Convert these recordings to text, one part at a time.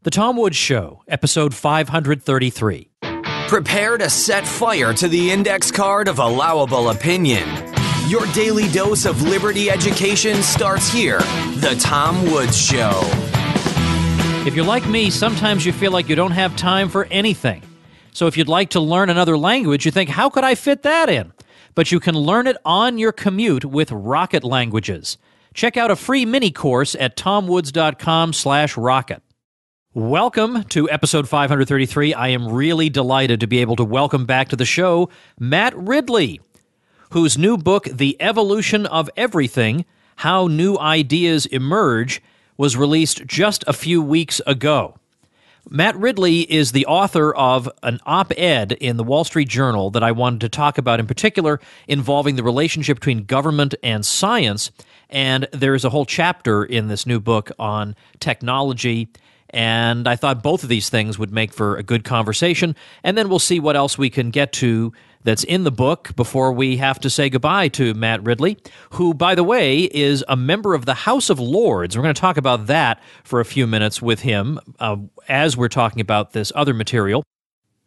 The Tom Woods Show, episode 533. Prepare to set fire to the index card of allowable opinion. Your daily dose of liberty education starts here. The Tom Woods Show. If you're like me, sometimes you feel like you don't have time for anything. So if you'd like to learn another language, you think, how could I fit that in? But you can learn it on your commute with Rocket Languages. Check out a free mini course at tomwoods.com/rocket. Welcome to episode 533. I am really delighted to be able to welcome back to the show Matt Ridley, whose new book, The Evolution of Everything: How New Ideas Emerge, was released just a few weeks ago. Matt Ridley is the author of an op-ed in the Wall Street Journal that I wanted to talk about in particular, involving the relationship between government and science. And there is a whole chapter in this new book on technology. And I thought both of these things would make for a good conversation. And then we'll see what else we can get to that's in the book before we have to say goodbye to Matt Ridley, who, by the way, is a member of the House of Lords. We're going to talk about that for a few minutes with him as we're talking about this other material.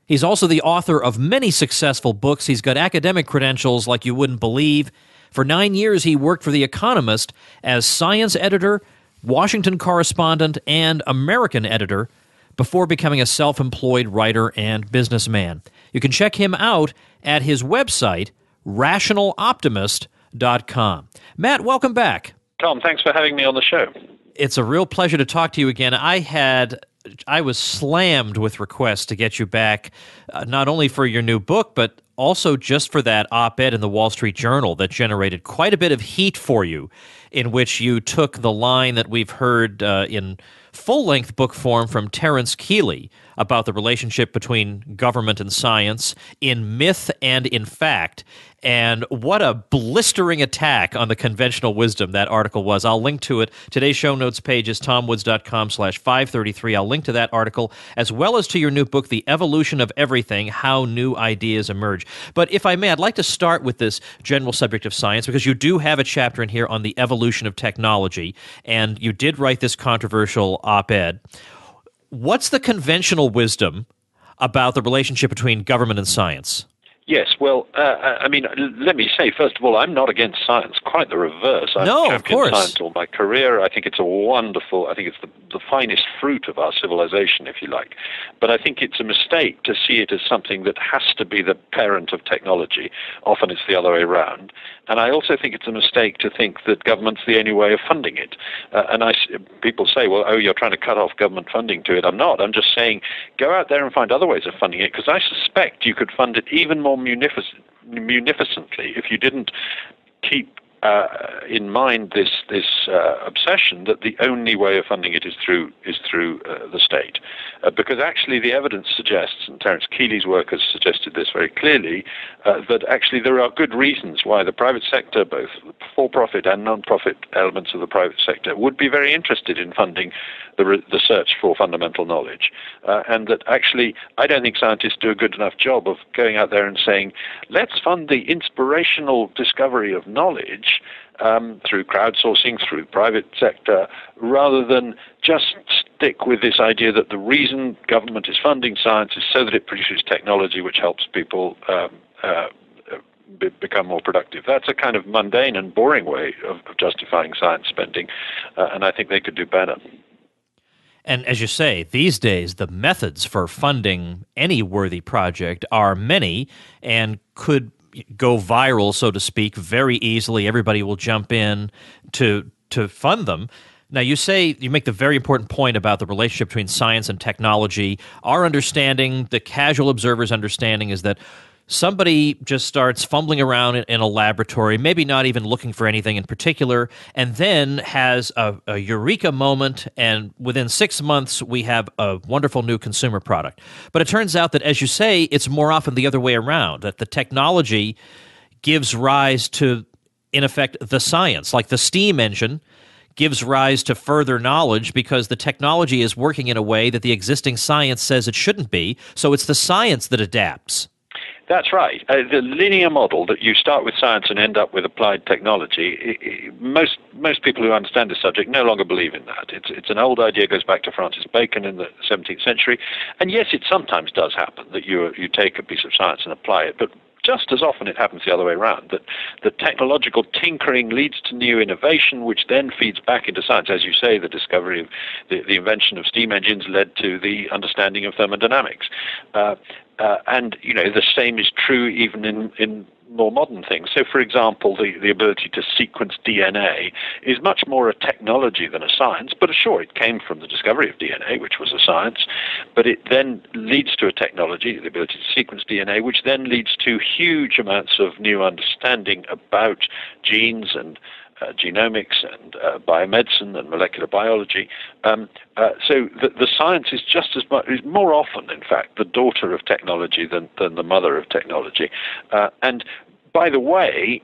He's also the author of many successful books. He's got academic credentials like you wouldn't believe. For 9 years, he worked for The Economist as science editor, Washington correspondent, and American editor before becoming a self-employed writer and businessman. You can check him out at his website, rationaloptimist.com. Matt, welcome back. Tom, thanks for having me on the show. It's a real pleasure to talk to you again. I was slammed with requests to get you back, not only for your new book, but also just for that op-ed in the Wall Street Journal that generated quite a bit of heat for you, in which you took the line that we've heard in full-length book form from Terence Keeley about the relationship between government and science in myth and in fact. And what a blistering attack on the conventional wisdom that article was. I'll link to it. Today's show notes page is tomwoods.com/533. I'll link to that article, as well as to your new book, The Evolution of Everything: How New Ideas Emerge. But if I may, I'd like to start with this general subject of science, because you do have a chapter in here on the evolution of technology, and you did write this controversial op-ed. What's the conventional wisdom about the relationship between government and science? Yes, well, let me say, first of all, I'm not against science. Quite the reverse. I've championed science all my career. I think it's the finest fruit of our civilization, if you like. But I think it's a mistake to see it as something that has to be the parent of technology. Often it's the other way around. And I also think it's a mistake to think that government's the only way of funding it. People say, well, you're trying to cut off government funding to it. I'm not. I'm just saying, go out there and find other ways of funding it, because I suspect you could fund it even more munificently if you didn't keep in mind this obsession that the only way of funding it is through the state, because actually the evidence suggests, and Terence Keeley's work has suggested this very clearly, that actually there are good reasons why the private sector, both for-profit and non-profit elements of the private sector, would be very interested in funding the search for fundamental knowledge, and that actually I don't think scientists do a good enough job of going out there and saying, let's fund the inspirational discovery of knowledge through crowdsourcing, through private sector, rather than just stick with this idea that the reason government is funding science is so that it produces technology which helps people become more productive. That's a kind of mundane and boring way of justifying science spending, and I think they could do better. And as you say, these days, the methods for funding any worthy project are many and could go viral, so to speak, very easily. Everybody will jump in to fund them. Now, you make the very important point about the relationship between science and technology. Our understanding, the casual observer's understanding, is that somebody just starts fumbling around in a laboratory, maybe not even looking for anything in particular, and then has a eureka moment, and within 6 months, we have a wonderful new consumer product. But it turns out that, as you say, it's more often the other way around, that the technology gives rise to, in effect, the science, like the steam engine gives rise to further knowledge because the technology is working in a way that the existing science says it shouldn't be, so it's the science that adapts. That's right. The linear model that you start with science and end up with applied technology, most people who understand this subject no longer believe in that. It's an old idea, goes back to Francis Bacon in the 17th century. And yes, it sometimes does happen that you take a piece of science and apply it, but just as often it happens the other way around, that the technological tinkering leads to new innovation, which then feeds back into science. As you say, the discovery of the invention of steam engines led to the understanding of thermodynamics. And, the same is true even in more modern things. So, for example, the ability to sequence DNA is much more a technology than a science, but sure, it came from the discovery of DNA, which was a science, but it then leads to a technology, the ability to sequence DNA, which then leads to huge amounts of new understanding about genes and genomics and biomedicine and molecular biology. So the science is just as much, is more often, in fact, the daughter of technology than the mother of technology. And by the way,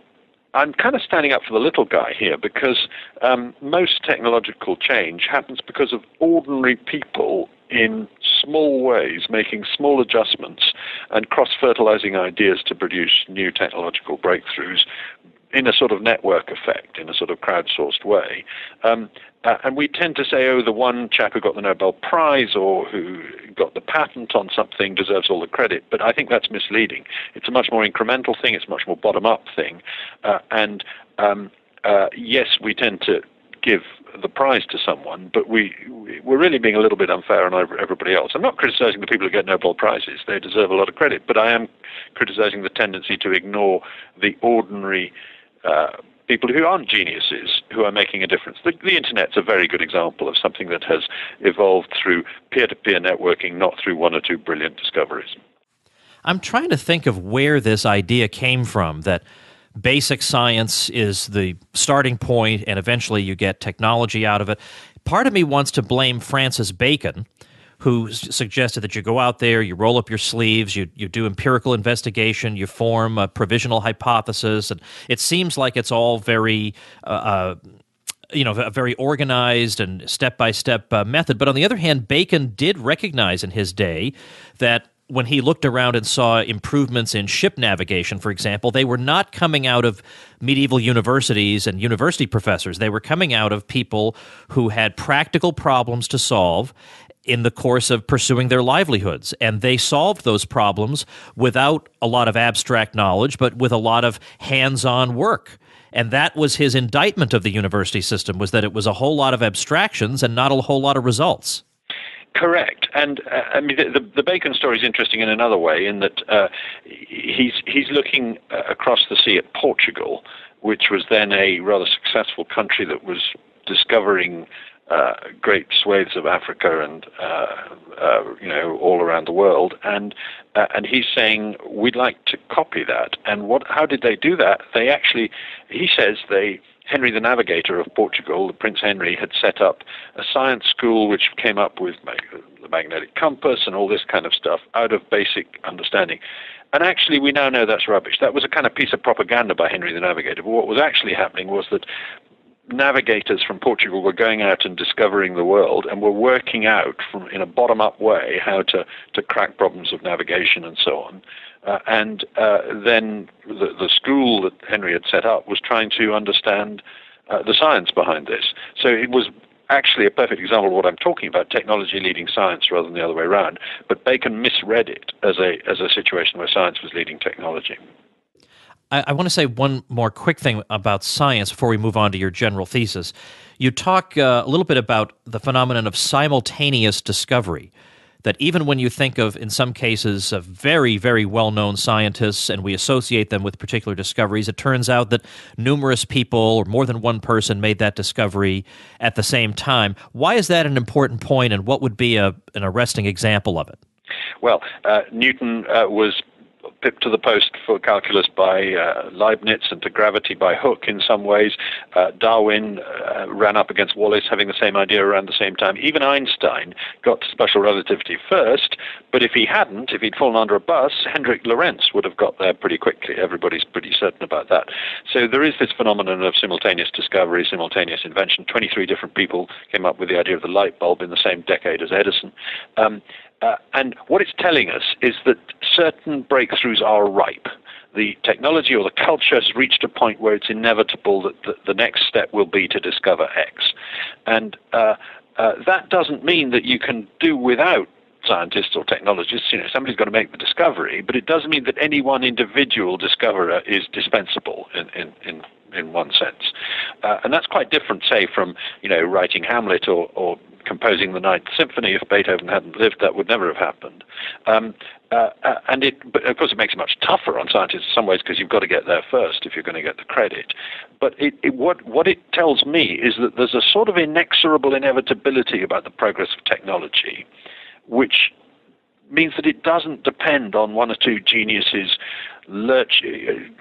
I'm kind of standing up for the little guy here, because most technological change happens because of ordinary people in small ways, making small adjustments and cross-fertilizing ideas to produce new technological breakthroughs in a sort of network effect, in a sort of crowdsourced way. And we tend to say, the one chap who got the Nobel Prize or who got the patent on something deserves all the credit. But I think that's misleading. It's a much more incremental thing. It's a much more bottom-up thing. Yes, we tend to give the prize to someone, but we're really being a little bit unfair on everybody else. I'm not criticizing the people who get Nobel Prizes. They deserve a lot of credit. But I am criticizing the tendency to ignore the ordinary people who aren't geniuses, who are making a difference. The Internet's a very good example of something that has evolved through peer-to-peer networking, not through one or two brilliant discoveries. I'm trying to think of where this idea came from, that basic science is the starting point and eventually you get technology out of it. Part of me wants to blame Francis Bacon, who suggested that you go out there, you roll up your sleeves, you do empirical investigation, you form a provisional hypothesis, and it seems like it's all very, a very organized and step-by-step method. But on the other hand, Bacon did recognize in his day that when he looked around and saw improvements in ship navigation, for example, they were not coming out of medieval universities and university professors. They were coming out of people who had practical problems to solve in the course of pursuing their livelihoods. And they solved those problems without a lot of abstract knowledge, but with a lot of hands-on work. And that was his indictment of the university system, was that it was a whole lot of abstractions and not a whole lot of results. Correct. And I mean, the Bacon story is interesting in another way, in that he's looking across the sea at Portugal, which was then a rather successful country that was discovering great swathes of Africa and all around the world, and he's saying we'd like to copy that. And how did they do that? They actually, he says, Henry the Navigator of Portugal, Prince Henry, had set up a science school which came up with the magnetic compass and all this kind of stuff out of basic understanding. And actually, we now know that's rubbish. That was a kind of piece of propaganda by Henry the Navigator. But what was actually happening was that navigators from Portugal were going out and discovering the world and were working out in a bottom-up way how to crack problems of navigation and so on. Then the school that Henry had set up was trying to understand the science behind this. So it was actually a perfect example of what I'm talking about, technology leading science rather than the other way around. But Bacon misread it as a situation where science was leading technology. I want to say one more quick thing about science before we move on to your general thesis. You talk a little bit about the phenomenon of simultaneous discovery, that even when you think of, in some cases, very, very well-known scientists and we associate them with particular discoveries, it turns out that numerous people or more than one person made that discovery at the same time. Why is that an important point, and what would be an arresting example of it? Well, Newton was pipped to the post for calculus by Leibniz and to gravity by Hooke in some ways. Darwin ran up against Wallace having the same idea around the same time. Even Einstein got to special relativity first, but if he'd fallen under a bus, Hendrik Lorentz would have got there pretty quickly. Everybody's pretty certain about that. So there is this phenomenon of simultaneous discovery, simultaneous invention. 23 different people came up with the idea of the light bulb in the same decade as Edison. And what it's telling us is that certain breakthroughs are ripe. The technology or the culture has reached a point where it's inevitable that the next step will be to discover X. And that doesn't mean that you can do without scientists or technologists. Somebody's got to make the discovery, but it does mean that any one individual discoverer is dispensable in one sense. And that's quite different, say, from writing Hamlet or composing the Ninth Symphony. If Beethoven hadn't lived, that would never have happened. But of course, it makes it much tougher on scientists in some ways because you've got to get there first if you're going to get the credit. But what it tells me is that there's a sort of inexorable inevitability about the progress of technology, which means that it doesn't depend on one or two geniuses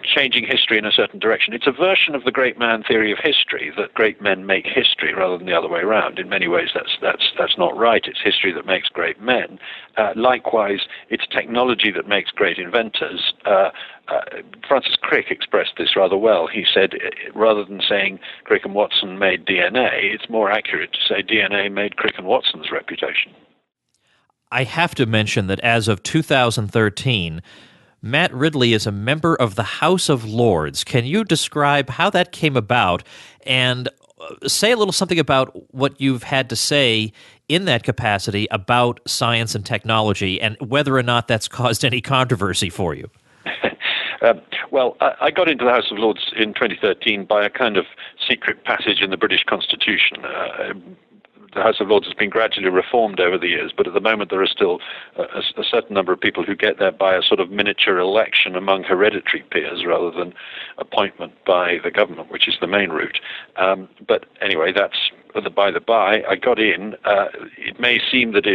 changing history in a certain direction. It's a version of the great man theory of history, that great men make history rather than the other way around. In many ways, that's not right. It's history that makes great men. Likewise, it's technology that makes great inventors. Francis Crick expressed this rather well. He said, rather than saying Crick and Watson made DNA, it's more accurate to say DNA made Crick and Watson's reputation. I have to mention that as of 2013, Matt Ridley is a member of the House of Lords. Can you describe how that came about and say a little something about what you've had to say in that capacity about science and technology and whether or not that's caused any controversy for you? Well, I got into the House of Lords in 2013 by a kind of secret passage in the British Constitution. The House of Lords has been gradually reformed over the years, but at the moment there are still a certain number of people who get there by a sort of miniature election among hereditary peers rather than appointment by the government, which is the main route. But anyway, that's by the by. I got in. It may seem that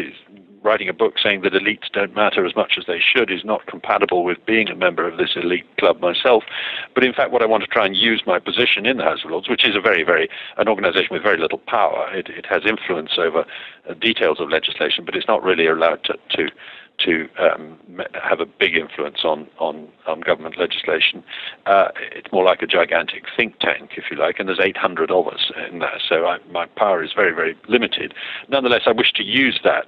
writing a book saying that elites don't matter as much as they should is not compatible with being a member of this elite club myself. But in fact, what I want to try and use my position in the House of Lords, which is an organization with very little power. It has influence over details of legislation, but it's not really allowed to have a big influence on government legislation. It's more like a gigantic think tank, if you like, and there's 800 of us in there, so my power is very, very limited. Nonetheless, I wish to use that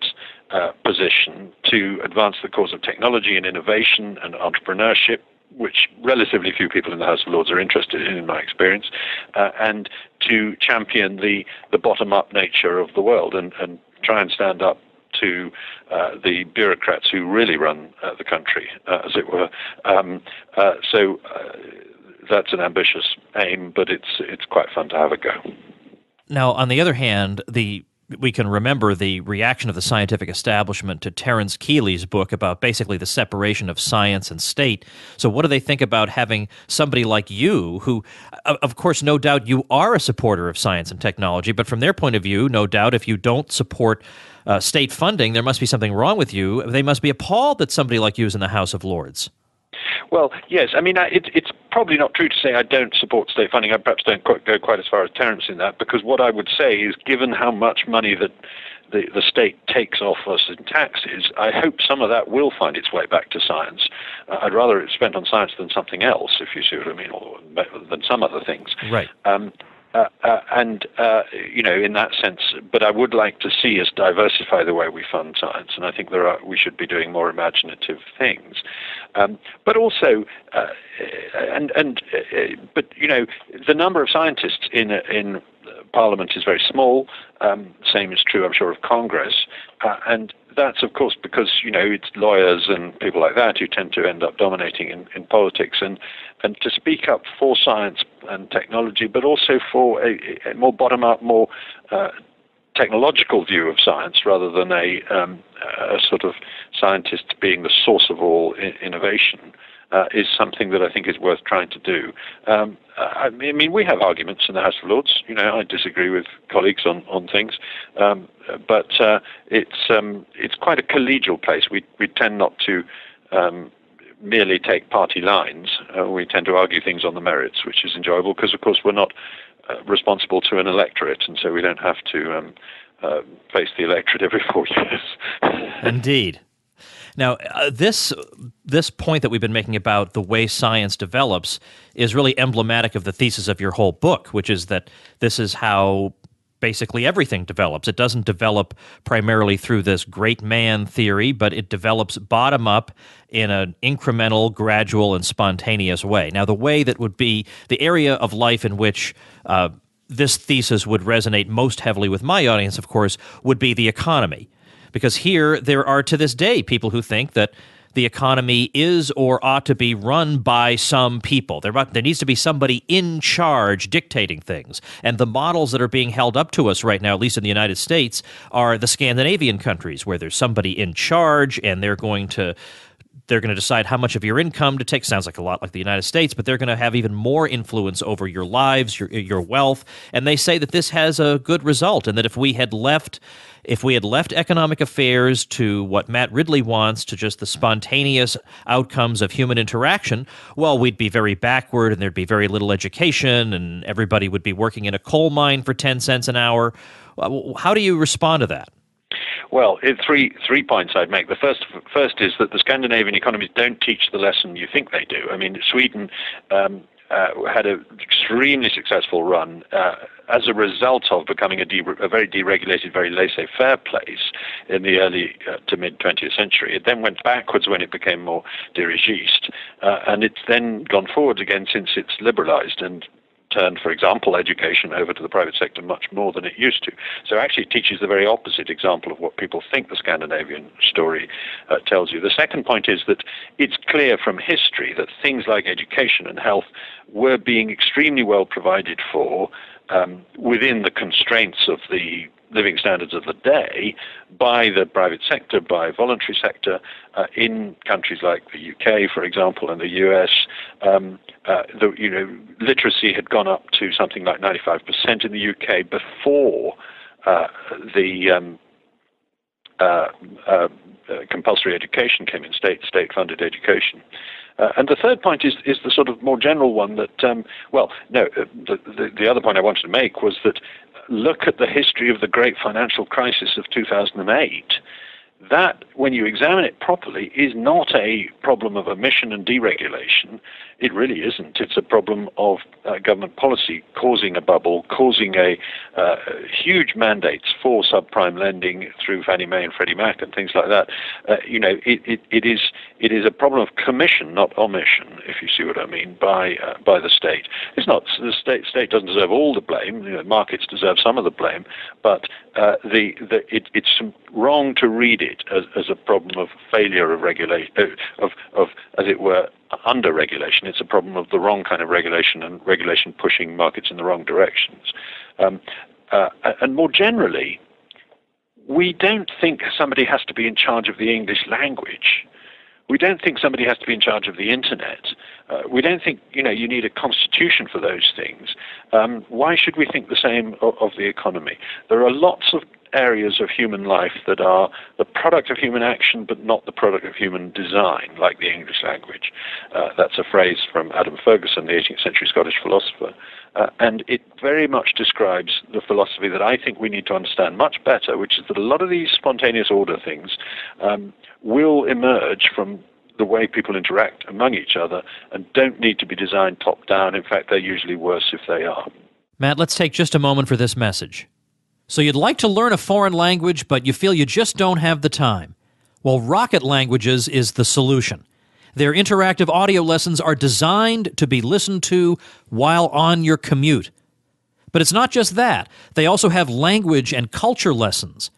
position to advance the cause of technology and innovation and entrepreneurship, which relatively few people in the House of Lords are interested in my experience, and to champion the bottom-up nature of the world and try and stand up to the bureaucrats who really run the country, as it were. So that's an ambitious aim, but it's quite fun to have a go. Now, on the other hand, we can remember the reaction of the scientific establishment to Terence Keeley's book about basically the separation of science and state. So what do they think about having somebody like you, who, of course, no doubt you are a supporter of science and technology, but from their point of view, no doubt if you don't support state funding, there must be something wrong with you. They must be appalled that somebody like you is in the House of Lords. Well, yes. I mean, it's probably not true to say I don't support state funding. I perhaps don't go quite as far as Terence in that, because what I would say is, given how much money that the state takes off us in taxes, I hope some of that will find its way back to science. I'd rather it's spent on science than something else, if you see what I mean, or than some other things. Right. In that sense, but I would like to see us diversify the way we fund science, and I think we should be doing more imaginative things. But also, the number of scientists in Parliament is very small. Same is true, I'm sure, of Congress, and that's, of course, because it's lawyers and people like that who tend to end up dominating in politics, and to speak up for science and technology, but also for a more bottom-up, more technological view of science rather than a sort of scientist being the source of all innovation, is something that I think is worth trying to do. I mean, we have arguments in the House of Lords. I disagree with colleagues on things, but it's quite a collegial place. We tend not to merely take party lines. We tend to argue things on the merits, which is enjoyable because, of course, we're not responsible to an electorate, and so we don't have to face the electorate every 4 years. Indeed. Now, this point that we've been making about the way science develops is really emblematic of the thesis of your whole book, which is that this is how basically everything develops. It doesn't develop primarily through this great man theory, but it develops bottom up in an incremental, gradual, and spontaneous way. Now, the way that would be the area of life in which this thesis would resonate most heavily with my audience, of course, would be the economy. Because here there are to this day people who think that the economy is or ought to be run by some people. There needs to be somebody in charge dictating things. And the models that are being held up to us right now, at least in the United States, are the Scandinavian countries, where there's somebody in charge and they're going to decide how much of your income to take. Sounds like a lot like the United States, but they're going to have even more influence over your lives, your wealth. And they say that this has a good result, and that if we had left economic affairs to what Matt Ridley wants, to just the spontaneous outcomes of human interaction, well, we'd be very backward and there'd be very little education and everybody would be working in a coal mine for 10 cents an hour. How do you respond to that? Well, three points I'd make. The first is that the Scandinavian economies don't teach the lesson you think they do. I mean, Sweden had an extremely successful run as a result of becoming a very deregulated, very laissez-faire place in the early to mid-20th century. It then went backwards when it became more dirigiste, and it's then gone forward again since it's liberalized and turned, for example, education over to the private sector much more than it used to. So actually it teaches the very opposite example of what people think the Scandinavian story tells you. The second point is that it's clear from history that things like education and health were being extremely well provided for within the constraints of the living standards of the day by the private sector, by voluntary sector. In countries like the UK, for example, and the US, literacy had gone up to something like 95% in the UK before the compulsory education came in, state-funded education. And the third point is the sort of more general one that, the other point I wanted to make was that look at the history of the great financial crisis of 2008. That, when you examine it properly, is not a problem of omission and deregulation. It really isn't. It's a problem of government policy causing a bubble, causing huge mandates for subprime lending through Fannie Mae and Freddie Mac and things like that. It is a problem of commission, not omission, if you see what I mean, by the state. It's not the state doesn't deserve all the blame. Markets deserve some of the blame, but it's wrong to read it as a problem of failure of regulation, of as it were, under regulation. It's a problem of the wrong kind of regulation and regulation pushing markets in the wrong directions. And more generally, we don't think somebody has to be in charge of the English language. We don't think somebody has to be in charge of the internet. We don't think, you need a constitution for those things. Why should we think the same of the economy? There are lots of areas of human life that are the product of human action but not the product of human design, like the English language. That's a phrase from Adam Ferguson, the 18th century Scottish philosopher. And it very much describes the philosophy that I think we need to understand much better, which is that a lot of these spontaneous order things will emerge from the way people interact among each other and don't need to be designed top-down. In fact, they're usually worse if they are. Matt, let's take just a moment for this message. So you'd like to learn a foreign language, but you feel you just don't have the time. Well, Rocket Languages is the solution. Their interactive audio lessons are designed to be listened to while on your commute. But it's not just that. They also have language and culture lessons.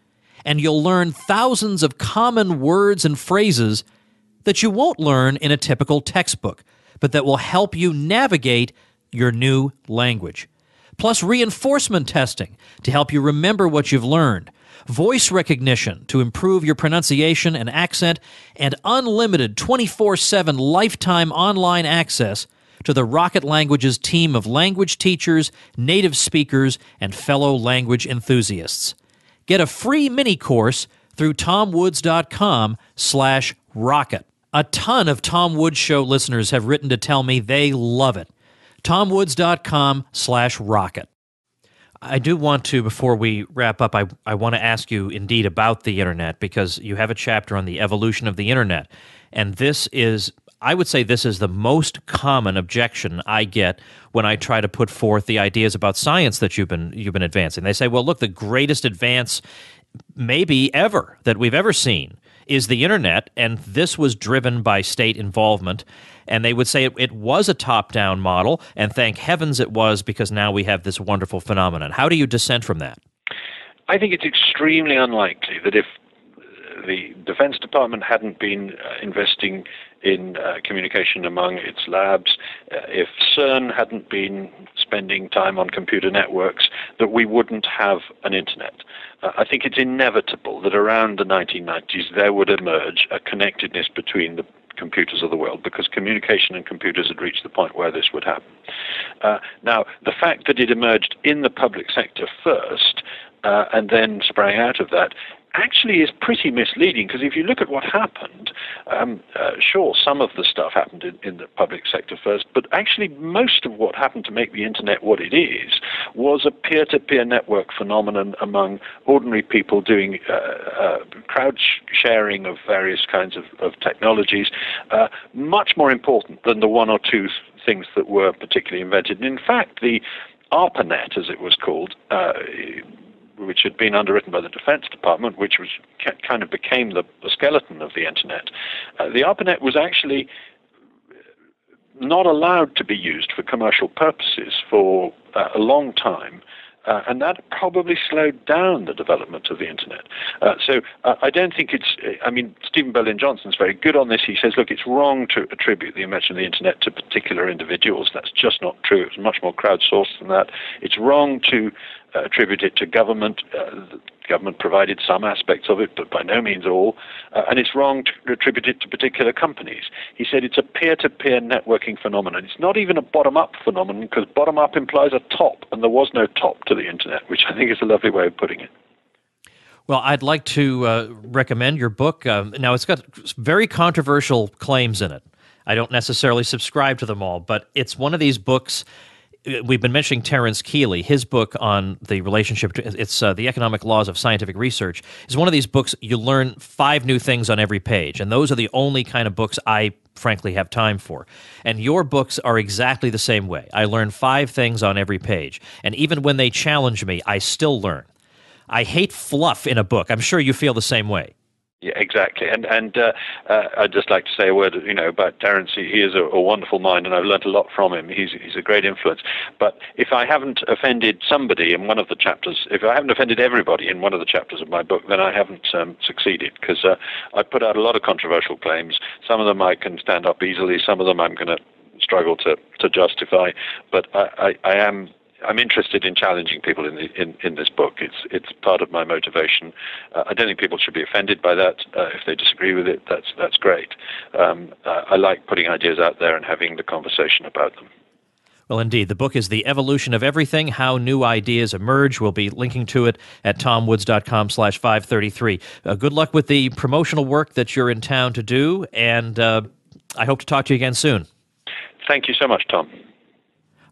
And you'll learn thousands of common words and phrases that you won't learn in a typical textbook, but that will help you navigate your new language. Plus reinforcement testing to help you remember what you've learned, voice recognition to improve your pronunciation and accent, and unlimited 24/7 lifetime online access to the Rocket Languages team of language teachers, native speakers, and fellow language enthusiasts. Get a free mini course through tomwoods.com/rocket. A ton of Tom Woods Show listeners have written to tell me they love it. tomwoods.com/rocket. I do want to, before we wrap up, I want to ask you indeed about the internet, because you have a chapter on the evolution of the internet. And this is, I would say this is the most common objection I get when I try to put forth the ideas about science that you've been advancing. They say, well, look, the greatest advance maybe ever that we've ever seen is the internet, and this was driven by state involvement. And they would say it was a top-down model, and thank heavens it was, because now we have this wonderful phenomenon. How do you dissent from that? I think it's extremely unlikely that if the Defense Department hadn't been investing in communication among its labs, if CERN hadn't been spending time on computer networks, that we wouldn't have an internet. I think it's inevitable that around the 1990s there would emerge a connectedness between the computers of the world, because communication and computers had reached the point where this would happen. Now, the fact that it emerged in the public sector first and then sprang out of that actually is pretty misleading, because if you look at what happened, sure, some of the stuff happened in the public sector first, but actually most of what happened to make the internet what it is was a peer-to-peer network phenomenon among ordinary people doing crowd sharing of various kinds of technologies, much more important than the one or two things that were particularly invented. And in fact, the ARPANET, as it was called, which had been underwritten by the Defense Department, which was kind of became the skeleton of the internet. The ARPANET was actually not allowed to be used for commercial purposes for a long time, and that probably slowed down the development of the internet. So I don't think it's, I mean, Stephen Berlin-Johnson's very good on this. He says, look, it's wrong to attribute the invention of the internet to particular individuals. That's just not true. It's much more crowdsourced than that. It's wrong to attribute it to government. The government provided some aspects of it, but by no means all. And it's wrong to attribute it to particular companies. He said it's a peer-to-peer networking phenomenon. It's not even a bottom-up phenomenon, because bottom-up implies a top, and there was no top to the internet, which I think is a lovely way of putting it. Well, I'd like to recommend your book. Now, it's got very controversial claims in it. I don't necessarily subscribe to them all, but it's one of these books. We've been mentioning Terence Keeley. His book on the relationship, it's The Economic Laws of Scientific Research, is one of these books you learn 5 new things on every page, and those are the only kind of books I frankly have time for. And your books are exactly the same way. I learn 5 things on every page, and even when they challenge me, I still learn. I hate fluff in a book. I'm sure you feel the same way. Yeah, exactly. And I'd just like to say a word, about Terence. He is a wonderful mind, and I've learnt a lot from him. He's a great influence. But if I haven't offended somebody in one of the chapters, if I haven't offended everybody in one of the chapters of my book, then I haven't succeeded, because I put out a lot of controversial claims. Some of them I can stand up easily. Some of them I'm going to struggle to justify. But I'm interested in challenging people in this book. It's part of my motivation. I don't think people should be offended by that. If they disagree with it, that's great. I like putting ideas out there and having the conversation about them. Well, indeed. The book is The Evolution of Everything, How New Ideas Emerge. We'll be linking to it at tomwoods.com/533. Good luck with the promotional work that you're in town to do, and I hope to talk to you again soon. Thank you so much, Tom.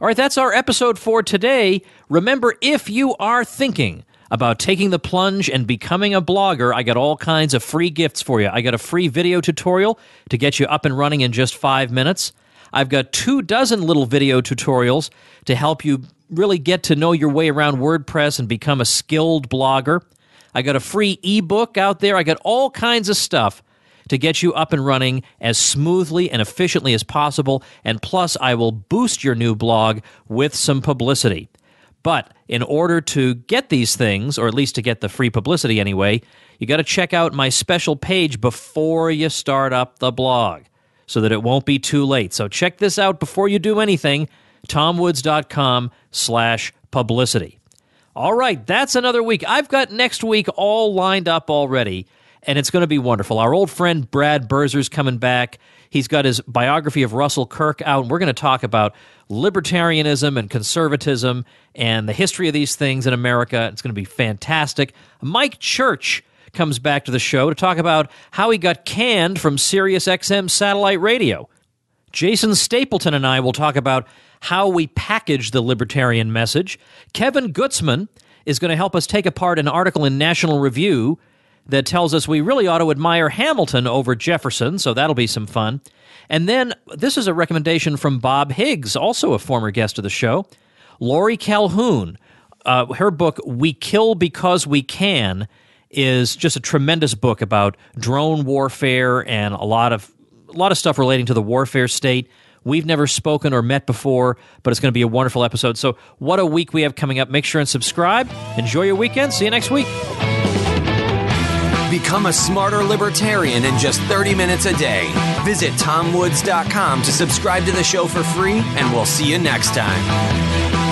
All right, that's our episode for today. Remember, if you are thinking about taking the plunge and becoming a blogger, I got all kinds of free gifts for you. I got a free video tutorial to get you up and running in just 5 minutes. I've got 24 little video tutorials to help you really get to know your way around WordPress and become a skilled blogger. I got a free ebook out there. I got all kinds of stuff to get you up and running as smoothly and efficiently as possible, and plus I will boost your new blog with some publicity. But in order to get these things, or at least to get the free publicity anyway, you got to check out my special page before you start up the blog, so that it won't be too late. So check this out before you do anything, tomwoods.com/publicity. All right, that's another week. I've got next week all lined up already, and it's going to be wonderful. Our old friend Brad Berzer's coming back. He's got his biography of Russell Kirk out, and we're going to talk about libertarianism and conservatism and the history of these things in America. It's going to be fantastic. Mike Church comes back to the show to talk about how he got canned from Sirius XM satellite radio. Jason Stapleton and I will talk about how we package the libertarian message. Kevin Gutzman is going to help us take apart an article in National Review that tells us we really ought to admire Hamilton over Jefferson, so that'll be some fun. And then this is a recommendation from Bob Higgs, also a former guest of the show. Lori Calhoun, her book, We Kill Because We Can, is just a tremendous book about drone warfare and a lot of stuff relating to the warfare state. We've never spoken or met before, but it's going to be a wonderful episode. So what a week we have coming up. Make sure and subscribe. Enjoy your weekend. See you next week. Become a smarter libertarian in just 30 minutes a day. Visit TomWoods.com to subscribe to the show for free, and we'll see you next time.